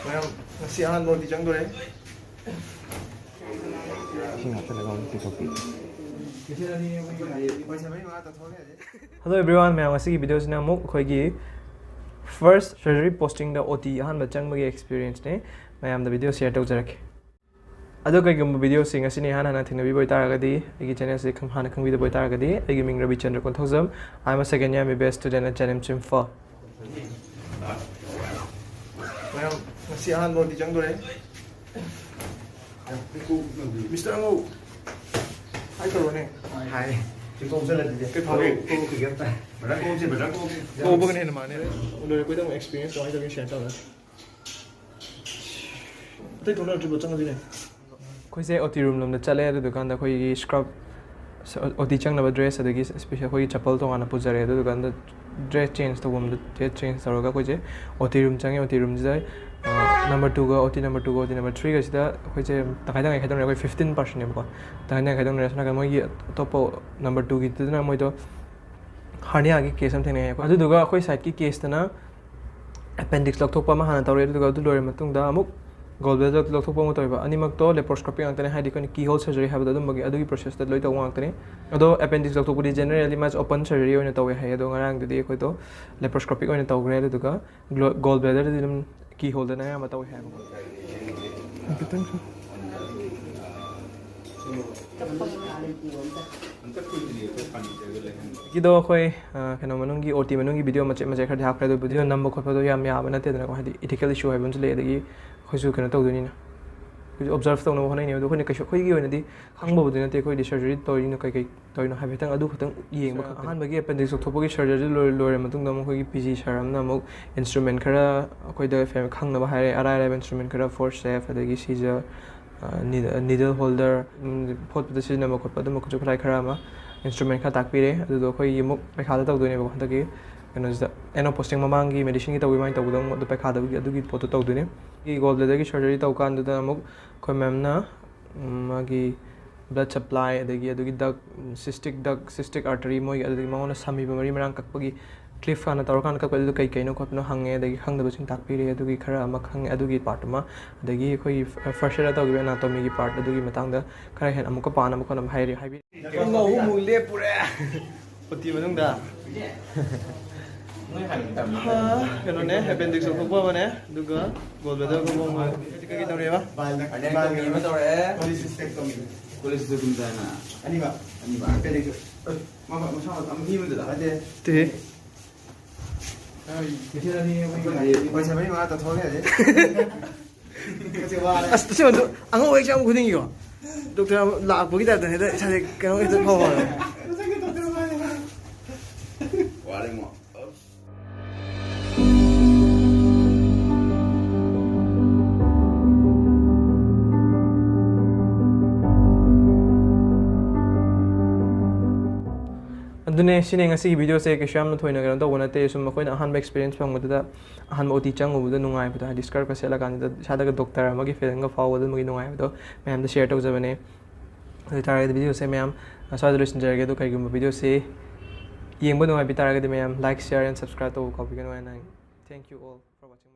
Ma'am, si ahan mo di jang dore. Hello everyone, मैं आवाज़ की वीडियो से ना मुक कोई की first surgery posting दा OT ahan बच्चंग मगे experience ने मैं आम दा वीडियो share तो जरके अदो कई गुम वीडियो सिंग असिने हाना ना थिंग भी बोइता रगदी एगी चैनल से खम हाना खंग भी बोइता रगदी एगी Ming Rabichandra Konthoujam I am a second year MBBS student at JNIMS IMPHAL Ma'am, si ahan mo di jang dore. Mr. Ango. Hi Corone. Hi. Chị cô rất là cái phòng cô thì ghép tay. Mà đã cô gì mà đã cô. Cô bữa nay là mà này đấy. O늘 cuối tuần experience rồi cho cái share tao đấy. Thế tụi nó chụp trong cái gì này? Khôi sẽ OT room làm được chale ở दुकान दा khôi scrub OT chang na dress adagi special khôi chapel to ana pujare ở दुकान दा dress change to wom dress change toroga khôi je OT room change OT room jai number 2 ga OT number 2 ga OT number 3 ga sida khoi je takai dang khai dang khoi 15% ne ko takai dang khai dang resna ga moi top number 2 gi tudna moi to hernia gi case am thene ko adu duga khoi side ki case na appendix lok thok pa ma hana tawre duga du lore matung da amuk gallbladder lok thok pa mo toiba animak to laparoscopy ang tane haidi ko keyhole surgery ha ba dum bagi adu gi process ta loi to wang tane ado appendix lok thok pudi generally much open surgery oina tawe ha ado ngarang di khoi to laparoscopy oina taw gre duga gallbladder di dum keyhole da na ma taw ha kitang kido khoi kano manung gi OT manung gi video mache mache khar dhak do video number khot do yam ya bana te da ko hadi ethical issue haibun le da gi khoi su kano taw do ni na khoi observe taw no honai ne do khoi ne kai khoi gi oina di khangbo bu na te khoi di surgery tori no kai kai tori no habi tang adu khatang yeng ba khan ba gi appendix thok gi surgery lore matung da mo khoi gi PG saram na mo instrument khara khoi da fam khang na ba hai ara instrument khara force safe adagi seizure needle holder pot the system ko pa dum ko chukrai khara ma instrument kha tak pire adu do khoi yimuk pekha da taw do ne ba khanta ki kano is eno posting mamang gi medicine gi taw mai taw dong do pekha da adu gi pot taw do ne gi gallbladder gi surgery taw kan da amuk khoi mem na magi blood supply adagi adu gi duct cystic artery moi adu ma ona sami ba mari marang kak pagi cliff kana tor kan kak adu kai kai no khot no hange adagi khang da basing tak pire adu gi khara ma khang adu gi part ma adagi khoi first year taw gi anatomy gi part adu gi matang da khara hen amuk pa na amuk na hai mo hu mu le pure pati manung da kano ne appendix ko ba ba ne duga gallbladder ko mo ka gi tawre ba Bal mi ma tore cholecystectomy. Cholecystectomy dana. Ani ba appendix. Ma sa am hi mu da ade. te Kasi na ni mo sa mai ma ta thole ade. Kasi wa as to se ang o exam khuding yo doctor la bogi da ne da sa kano ito pa ba wa le mo. adune sine ngasi video se ke sham no thoina gan to wona te sum khoi na han experience phang mada han OT chang ubu da nungai ba describe ka sela kan da sada ga doctor amagi feeling ga fawo da magi nungai ba ma'am da share to jabane tara ga video se ma'am sa da listen jarge do kai gum video se yeng ba nungai bi tara ga ma'am like share and subscribe to copy gan wa na thank you all for watching